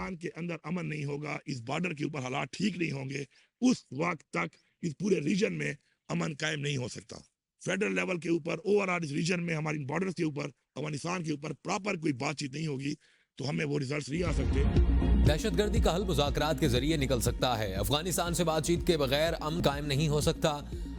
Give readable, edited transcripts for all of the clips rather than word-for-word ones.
अफगानिस्तान के अंदर अमन नहीं होगा, इस बॉर्डर के ऊपर हालात ठीक नहीं होंगे, उस वक्त तक इस पूरे रीजन में अमन कायम नहीं हो सकता। फेडरल लेवल के ऊपर ओवरऑल इस रीजन में हमारी बॉर्डर्स के ऊपर अफगानिस्तान के ऊपर प्रॉपर कोई बातचीत नहीं होगी तो हमें वो रिजल्ट नहीं आ सकते। दहशतगर्दी का हल मुज़ाकरात के जरिए निकल सकता है। अफगानिस्तान से बातचीत के बगैर अमन कायम नहीं हो सकता।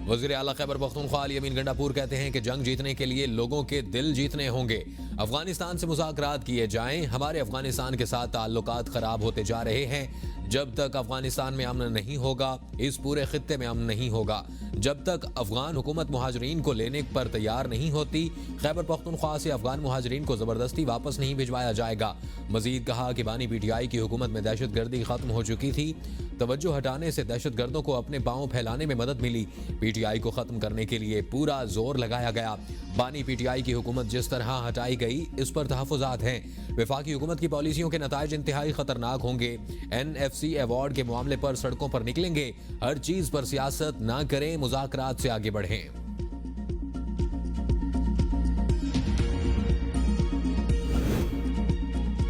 वज़ीर आला खैबर पख्तूनख्वा अली अमीन गंडापुर कहते हैं कि जंग जीतने के लिए लोगों के दिल जीतने होंगे। अफगानिस्तान से मुज़ाकरात किए जाएं। हमारे अफगानिस्तान के साथ ताल्लुकात खराब होते जा रहे हैं। जब तक अफगानिस्तान में अमन नहीं होगा, इस पूरे खित्ते में अमन नहीं होगा। जब तक अफगान हुकूमत मुहाजिरीन को लेने पर तैयार नहीं होती, खैबर पख्तूनख्वा से अफगान मुहाजिरीन को जबरदस्ती वापस नहीं भिजवाया जाएगा। मजीद कहा कि बानी पीटीआई की हुकूमत में दहशतगर्दी खत्म हो चुकी थी। तवज्जो हटाने से दहशतगर्दों को अपने पांव फैलाने में मदद मिली। पीटीआई को खत्म करने के लिए पूरा जोर लगाया गया। बानी पीटीआई की हुकूमत जिस तरह हटाई गई, इस पर तहफ़्फ़ुज़ात हैं। वफाकी हुकूमत की पॉलिसियों के नताइज इंतहाई खतरनाक होंगे। NFC अवार्ड के मामले पर सड़कों पर निकलेंगे। हर चीज पर सियासत ना करें, मुज़ाकरात से आगे बढ़ें।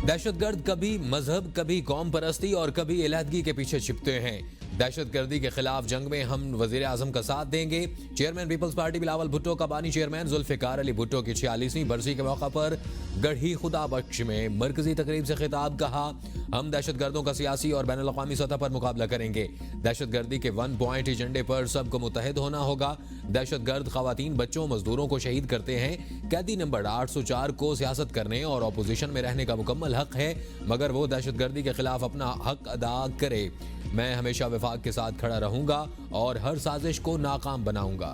दहशतगर्द कभी मजहब, कभी कौम परस्ती और कभी इलाहदगी के पीछे छिपते हैं। दहशतगर्दी के खिलाफ जंग में हम वजीर आजम का साथ देंगे। चेयरमैन पीपल्स पार्टी बिलावल भुट्टो का बानी चेयरमैन जुल्फिकार अली भुट्टो की 46वीं बरसी के मौका पर गढ़ी खुदा बख्श में मरकजी तकरीब से खिताब। कहा, हम दहशतगर्दों का सियासी और बैनुल अक़वामी सतह पर मुकाबला करेंगे। दहशतगर्दी के 1 पॉइंट एजेंडे पर सबको मुत्तहिद होना होगा। दहशतगर्द खवातीन, बच्चों, मजदूरों को शहीद करते हैं। कैदी नंबर 804 को सियासत करने और अपोजिशन में रहने का मुकम्मल हक है, मगर वो दहशतगर्दी के खिलाफ अपना हक अदा करे। मैं हमेशा वफाक के साथ खड़ा रहूंगा और हर साजिश को नाकाम बनाऊंगा।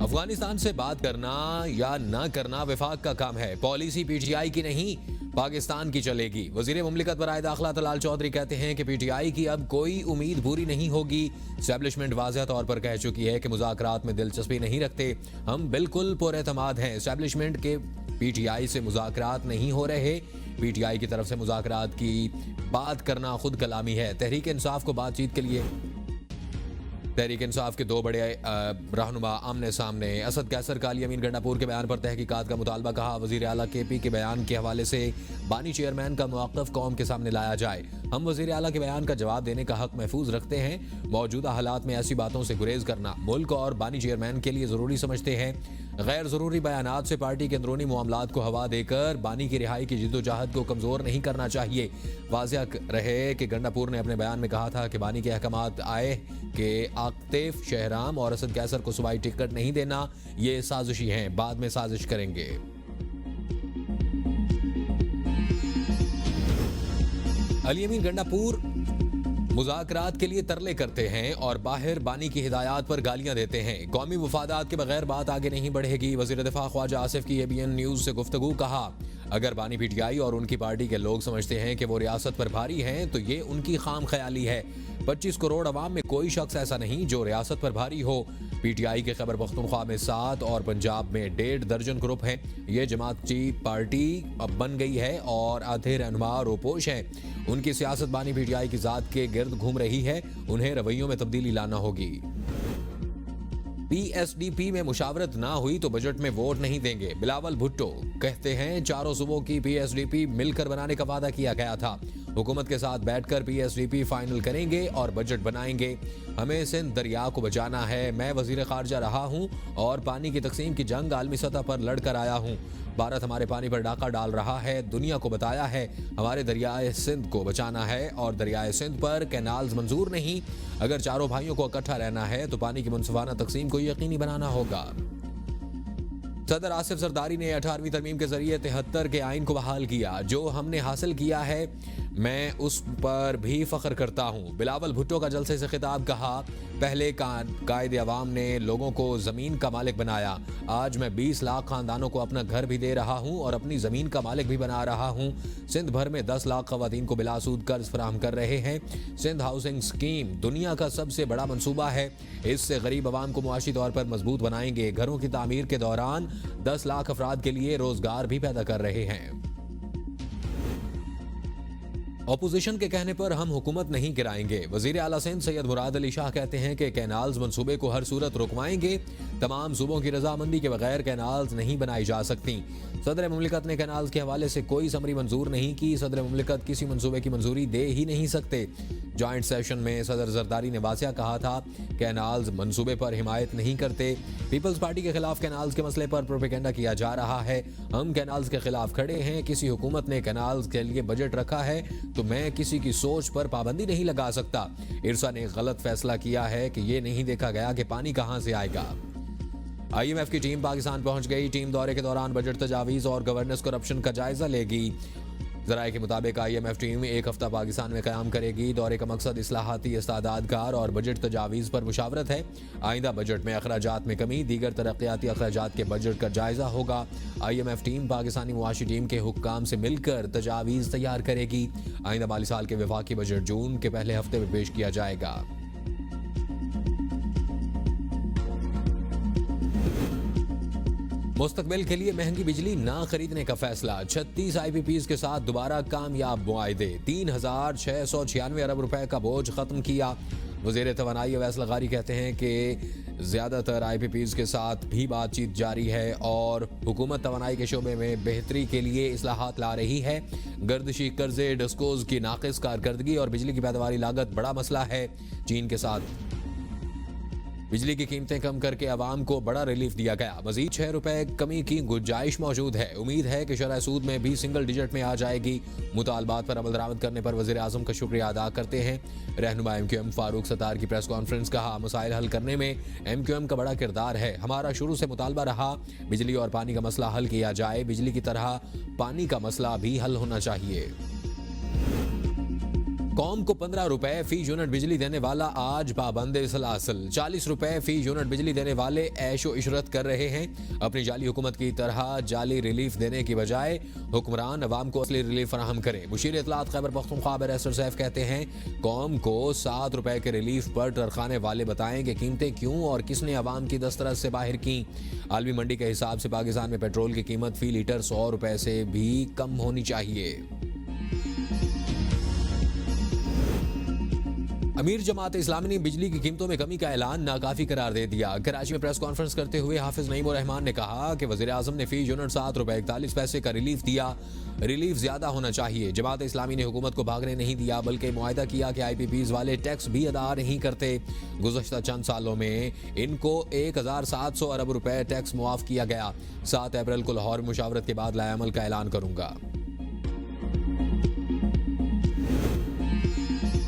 अफगानिस्तान से बात करना या ना करना वफाक का काम है, पॉलिसी पीटीआई की नहीं, पाकिस्तान की चलेगी। वजीर मुमलिकत बराए दाखिला तलाल चौधरी कहते हैं कि पीटीआई की अब कोई उम्मीद पूरी नहीं होगी। एस्टैब्लिशमेंट वाज़ेह तौर पर कह चुकी है कि मुज़ाकरात में दिलचस्पी नहीं रखते। हम बिल्कुल पुरएतमाद हैं। एस्टैब्लिशमेंट के पीटीआई से मुज़ाकरात नहीं हो रहे। पीटीआई की तरफ से मुज़ाकरात की बात करना खुद कलामी है। तहरीक इंसाफ को बातचीत के लिए तहरीक इंसाफ के 2 बड़े रहनुमा आमने सामने। असद कैसर का अली अमीन गंडापुर के बयान पर तहकीकात का मुतालबा। कहा, वजीर आला KP के बयान के हवाले से बानी चेयरमैन का मौक़िफ़ कौम के सामने लाया जाए। हम वजीर आला के बयान का जवाब देने का हक महफूज रखते हैं। मौजूदा हालात में ऐसी बातों से गुरेज करना मुल्क और बानी चेयरमैन के लिए ज़रूरी समझते हैं। गैर ज़रूरी बयानात से पार्टी के अंदरूनी मामलात को हवा देकर बानी की रिहाई की जिद्दोजहद को कमज़ोर नहीं करना चाहिए। वाज़ेह रहे कि गंडापुर ने अपने बयान में कहा था कि बानी के अहकामात आए कि आक्तेफ शहराम और असद कैसर को सूबाई टिकट नहीं देना, ये साजिशी हैं, बाद में साजिश करेंगे। अली अमीन गंडापुर मुज़ाकरात के लिए तरले करते हैं और बाहर बानी की हिदायत पर गालियां देते हैं। कौमी मुफादात के बगैर बात आगे नहीं बढ़ेगी। वज़ीर दिफा ख्वाजा आसिफ की ABN न्यूज़ से गुफ्तगू। कहा, अगर बानी पीटीआई और उनकी पार्टी के लोग समझते हैं कि वो रियासत पर भारी हैं तो ये उनकी खाम ख्याली है। 25 करोड़ अवाम में कोई शख्स ऐसा नहीं जो रियासत पर भारी हो। पीटीआई के खैबर पख्तूनख्वा में 7 और पंजाब में 1.5 दर्जन ग्रुप हैं। ये जमाती पार्टी अब बन गई है और आधे रहनुमा रोपोश हैं। उनकी सियासत बानी पीटीआई की जात के गिर्द घूम रही है। उन्हें रवैयों में तब्दीली लाना होगी। PSDP में मुशावरत ना हुई तो बजट में वोट नहीं देंगे। बिलावल भुट्टो कहते हैं, चारों सूबों की PSDP मिलकर बनाने का वादा किया गया था। हुकूमत के साथ बैठकर PSDP फाइनल करेंगे और बजट बनाएंगे। हमें सिंध दरिया को बचाना है। मैं वजीर खारजा रहा हूं और पानी की तकसीम की जंग आलमी सतह पर लड़कर आया हूं। भारत हमारे पानी पर डाका डाल रहा है। दुनिया को बताया है हमारे दरियाए सिंध को बचाना है और दरियाए सिंध पर कैनाल्स मंजूर नहीं। अगर चारों भाइयों को इकट्ठा रहना है तो पानी की मुनसिफाना तकसीम को यकीनी बनाना होगा। सदर आसिफ जरदारी ने 18वीं तरमीम के जरिए 73 के आइन को बहाल किया। जो हमने हासिल किया है मैं उस पर भी फख्र करता हूँ। बिलावल भुट्टो का जलसे से खिताब। कहा, पहले कायदे अवाम ने लोगों को ज़मीन का मालिक बनाया। आज मैं 20 लाख खानदानों को अपना घर भी दे रहा हूँ और अपनी ज़मीन का मालिक भी बना रहा हूँ। सिंध भर में 10 लाख खवातीन को बिलासूद कर्ज फराहम कर रहे हैं। सिंध हाउसिंग स्कीम दुनिया का सबसे बड़ा मनसूबा है। इससे गरीब अवाम को मुआशी तौर पर मजबूत बनाएंगे। घरों की तामीर के दौरान 10 लाख अफराद के लिए रोजगार भी पैदा कर रहे हैं। ऑपोजिशन के कहने पर हम हुकूमत नहीं गिराएंगे। वजीर आला सिंध सैयद मुराद अली शाह कहते हैं कि कैनाल्स मंसूबे को हर सूरत रुकवाएंगे। तमाम सूबों की रजामंदी के बगैर कैनाल्स नहीं बनाई जा सकती। सदर मुमलिकत ने कैनाल्स के हवाले से कोई समरी मंजूर नहीं की। सदर मुमलिकत किसी मंसूबे की मंजूरी दे ही नहीं सकते। जॉइंट सेशन में सदर जरदारी ने वासिया कहा था, कैनाल्स मंसूबे पर हिमायत नहीं करते। पीपल्स पार्टी के खिलाफ कैनाल्स के मसले पर प्रोपेगेंडा किया जा रहा है। हम कैनाल्स के खिलाफ खड़े हैं। किसी हुकूमत ने कैनाल्स के लिए बजट रखा है तो मैं किसी की सोच पर पाबंदी नहीं लगा सकता। इरसा ने गलत फैसला किया है कि ये नहीं देखा गया कि पानी कहां से आएगा। IMF की टीम पाकिस्तान पहुंच गई। टीम दौरे के दौरान बजट तजावीज़ और गवर्नेंस करप्शन का जायजा लेगी। ज़राए के मुताबिक IMF टीम एक हफ्ता पाकिस्तान में क़याम करेगी। दौरे का मकसद इस्लाहाती इस्तादादकार और बजट तजावीज़ पर मुशावरत है। आइंदा बजट में अखराजात में कमी, दीगर तरक्याती अखराजात के बजट का जायजा होगा। IMF टीम पाकिस्तानी मुआशी टीम के हुक्काम से मिलकर तजावीज़ तैयार करेगी। आइंदा माली साल के वफाकी बजट जून के पहले हफ्ते में पेश किया जाएगा। मुस्तकबिल के लिए महंगी बिजली ना खरीदने का फैसला। 36 IPPs के साथ दोबारा कामयाब मुआहदे। 3,696 अरब रुपए का बोझ खत्म किया। वज़ीर तवानाई अवैस लगारी कहते हैं कि ज़्यादातर IPPs के साथ भी बातचीत जारी है और हुकूमत तवानाई के शोबे में बेहतरी के लिए इस्लाहात ला रही है। गर्दिशी कर्जे, डिस्कोज की नाकिस कारकर्दगी और बिजली की पैदावारी लागत बड़ा मसला है। चीन के साथ बिजली की कीमतें कम करके आवाम को बड़ा रिलीफ दिया गया। मजीद 6 रुपए कमी की गुंजाइश मौजूद है। उम्मीद है कि शरह सूद में भी सिंगल डिजिट में आ जाएगी। मुतालबात पर अमल दरामद करने पर वज़ीर आज़म का शुक्रिया अदा करते हैं। रहनुमा MQM फारूक सत्तार की प्रेस कॉन्फ्रेंस। कहा, मसाइल हल करने में MQM का बड़ा किरदार है। हमारा शुरू से मुतालबा रहा बिजली और पानी का मसला हल किया जाए। बिजली की तरह पानी का मसला भी हल होना चाहिए। कौम को 15 रुपए फी यूनिट बिजली देने वाला आज पाबंद सलासल। 40 रुपए फी यूनिट बिजली देने वाले ऐशो इशरत कर रहे हैं। अपनी जाली हुकूमत की तरह जाली रिलीफ देने की बजाय हुक्मरान अवाम को असली रिलीफ फराहम करें। मुशीर इत्तलात खैबर पख्तूनख्वा बैरिस्टर सैफ कहते हैं, कौम को 7 रुपए के रिलीफ पर टरखाने वाले बताएं कि कीमतें क्यों और किसने अवाम की दस्तरस से बाहर की। आलमी मंडी के हिसाब से पाकिस्तान में पेट्रोल की कीमत फी लीटर 100 रुपए से भी कम होनी चाहिए। अमीर जमात इस्लामी ने बिजली की कीमतों में कमी का ऐलान नाकाफी करार दे दिया। कराची में प्रेस कॉन्फ्रेंस करते हुए हाफिज नईम उर रहमान ने कहा कि वज़ीर आज़म ने फी यूनिट 7 रुपए 41 पैसे का रिलीफ दिया। रिलीफ ज्यादा होना चाहिए। जमात इस्लामी ने हुकूमत को भागने नहीं दिया बल्कि मुआहदा किया कि IPPs वाले टैक्स भी अदा नहीं करते। गुज़श्ता चंद सालों में इनको 1,700 अरब रुपए टैक्स मुआफ किया गया। 7 अप्रैल को लाहौर में मुशावरत के बाद लाएअमल का ऐलान करूंगा।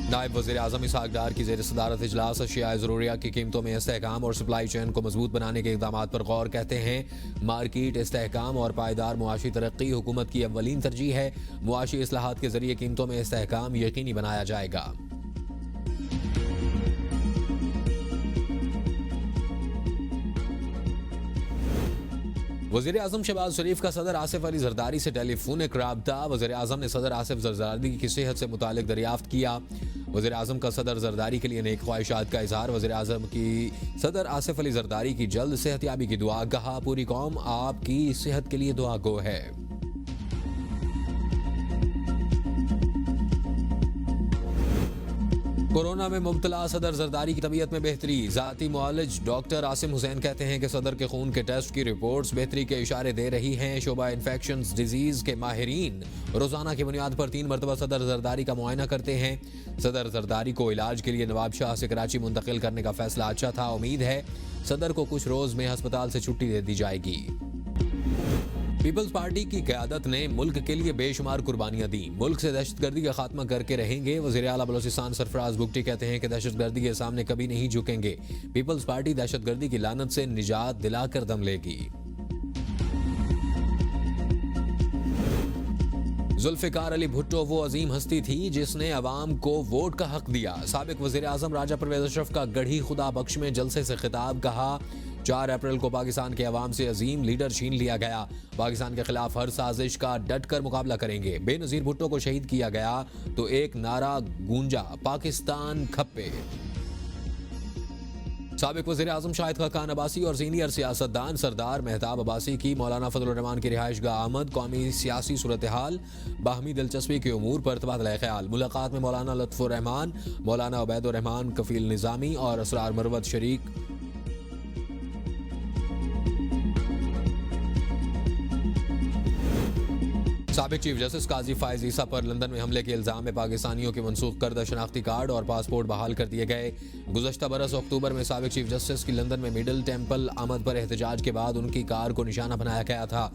नायब वज़ीर आज़म इसहाक डार की ज़ेर सदारत इजलास अशियाए ज़रूरिया की कीमतों में इस्तेहकाम और सप्लाई चेन को मजबूत बनाने के इक़दाम पर गौर। कहते हैं, मार्केट इस्तेहकाम और पायदार मुआशी तरक्की हुकूमत की अव्वलीन तरजीह है। मुआशी इस्लाहात के जरिए कीमतों में इस्तेहकाम यकीनी बनाया जाएगा। वज़ीर आज़म शहबाज शरीफ का सदर आसिफ अली जरदारी से टेलीफोनिक राब्ता। वज़ीर आज़म ने सदर आसिफ जरदारी की सेहत से मुतालिक दरियाफ्त किया। वज़ीर आज़म का सदर जरदारी के लिए नेक ख्वाहिशात का इजहार। वज़ीर आज़म की सदर आसिफ अली जरदारी की जल्द सेहतयाबी की दुआ। कहा, पूरी कौम आपकी सेहत के लिए दुआ गो है। कोरोना में मुब्तला सदर जरदारी की तबीयत में बेहतरी। ज़ाती मुआलिज डॉक्टर आसिम हुसैन कहते हैं कि सदर के खून के टेस्ट की रिपोर्ट्स बेहतरी के इशारे दे रही हैं। शोबा इन्फेक्शंस डिजीज के माहिरीन रोजाना की बुनियाद पर 3 मरतबा सदर जरदारी का मुआयना करते हैं। सदर जरदारी को इलाज के लिए नवाब शाह से कराची मुंतकिल करने का फैसला अच्छा था। उम्मीद है सदर को कुछ रोज में अस्पताल से छुट्टी दे दी जाएगी। पीपल्स पार्टी की क़यादत ने मुल्क के लिए बेशुमार कुर्बानियां दी। मुल्क से दहशतगर्दी का खात्मा करके रहेंगे। वज़ीर आला बलोचिस्तान सरफराज बुगटी कहते हैं कि दहशतगर्दी के सामने कभी नहीं झुकेंगे। पीपल्स पार्टी दहशतगर्दी की लानत से निजात दिलाकर दम लेगी। जुल्फ़िकार अली भुट्टो वो अजीम हस्ती थी जिसने अवाम को वोट का हक दिया। साबिक वज़ीर आज़म राजा परवेज़ अशरफ का गढ़ी खुदा बख्श में जलसे से खिताब। कहा, 4 अप्रैल को पाकिस्तान के अवाम से अजीम लीडर छीन लिया गया। पाकिस्तान के खिलाफ हर साजिश का डट कर मुकाबला करेंगे। बेनज़ीर भुट्टो को शहीद किया गया तो एक नारा गूंजा, पाकिस्तान खप्पे। साबिक वज़ीर आज़म शाहिद खान अब्बासी और सीनियर सियासतदान सरदार मेहताब अब्बासी की मौलाना फजल रहमान की रिहाइशगाह आमद, कौमी सियासी सूरत हाल, बाहमी दिलचस्पी के उमूर पर तबादला ख्याल। मुलाकात में मौलाना लुत्फुर रहमान, मौलाना उबैदुर रहमान, कफील निज़ामी और असरार मरवत शरीक। साबिक चीफ जस्टिस काजी फायज ईसा पर लंदन में हमले के इल्जाम में पाकिस्तानियों के मनसूख करदा शनाख्ती कार्ड और पासपोर्ट बहाल कर दिए गए। गुज़श्ता बरस अक्टूबर में साबिक चीफ जस्टिस की लंदन में मिडल टेम्पल आमद पर एहतजाज के बाद उनकी कार को निशाना बनाया गया था।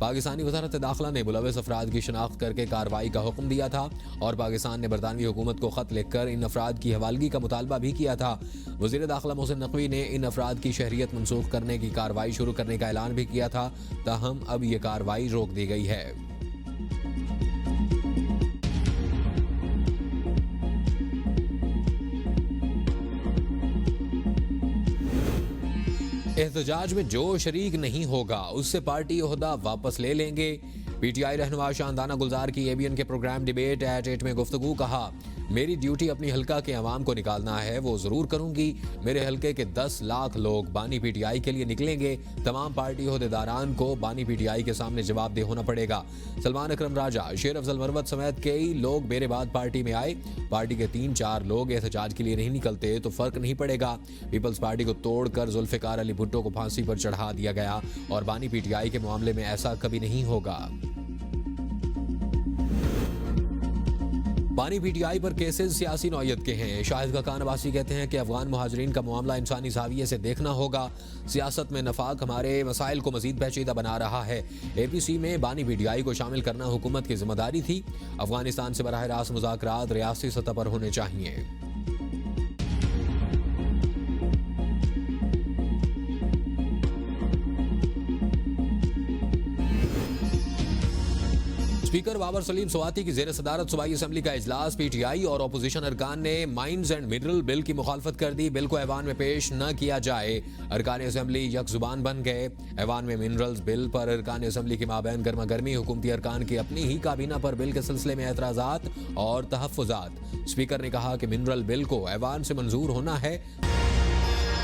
पाकिस्तानी वज़ारत दाखिला ने मुलव्वस अफराद की शनाख्त करके कार्रवाई का हुक्म दिया था और पाकिस्तान ने बरतानवी हुकूमत को खत लिखकर इन अफराद की हवालगी का मुतालबा भी किया था। वज़ीर दाखिला मोहसिन नकवी ने इन अफराद की शहरियत मनसूख करने की कार्रवाई शुरू करने का ऐलान भी किया था, ताहम अब ये कार्रवाई रोक दी गई है। एहतजाज में जो शरीक नहीं होगा उससे पार्टी ओहदा वापस ले लेंगे। पीटीआई रहनुमा शानदाना गुलजार की एबीएन के प्रोग्राम डिबेट एट 8 में गुफ्तगू। कहा, मेरी ड्यूटी अपनी हल्का के अवाम को निकालना है, वो जरूर करूंगी। मेरे हल्के के 10 लाख लोग बानी पीटीआई के लिए निकलेंगे। तमाम पार्टी ओहदेदारान को बानी पीटीआई के सामने जवाबदेह होना पड़ेगा। सलमान अकरम राजा, शेर अफजल मरवत समेत कई लोग मेरे बाद पार्टी में आए। पार्टी के 3-4 लोग एहतजाज के लिए नहीं निकलते तो फर्क नहीं पड़ेगा। पीपल्स पार्टी को तोड़कर जुल्फिकार अली भुट्टो को फांसी पर चढ़ा दिया गया और बानी पीटीआई के मामले में ऐसा कभी नहीं होगा। बानी पीटीआई पर केसेस सियासी नौयत के हैं। शाहिद खान अब्बासी कहते हैं कि अफगान मुहाजिरीन का मामला इंसानी ज़ाविये से देखना होगा। सियासत में नफाक हमारे मसाइल को मजीद पेचीदा बना रहा है। एपीसी में बानी पीटीआई को शामिल करना हुकूमत की जिम्मेदारी थी। अफगानिस्तान से बराह रास्त मुज़ाकरात रियासती सतह पर होने चाहिए। स्पीकर बाबर सलीम स्वाति की जेर सदारत सूबाई असम्बली का इजलास। पीटीआई और अपोजिशन अरकान ने माइंस एंड मिनरल बिल की मुखालफत कर दी। बिल को ऐवान में पेश न किया जाए। अरकान असम्बली यकजुबान बन गए। ऐवान में मिनरल्स बिल पर अरकान असम्बली के माबैन गर्मा गर्मी। हुकूमती अरकान की अपनी ही काबीना पर बिल के सिलसिले में एतराजात और तहफ़्फ़ुज़ात। स्पीकर ने कहा कि मिनरल बिल को ऐवान से मंजूर होना है।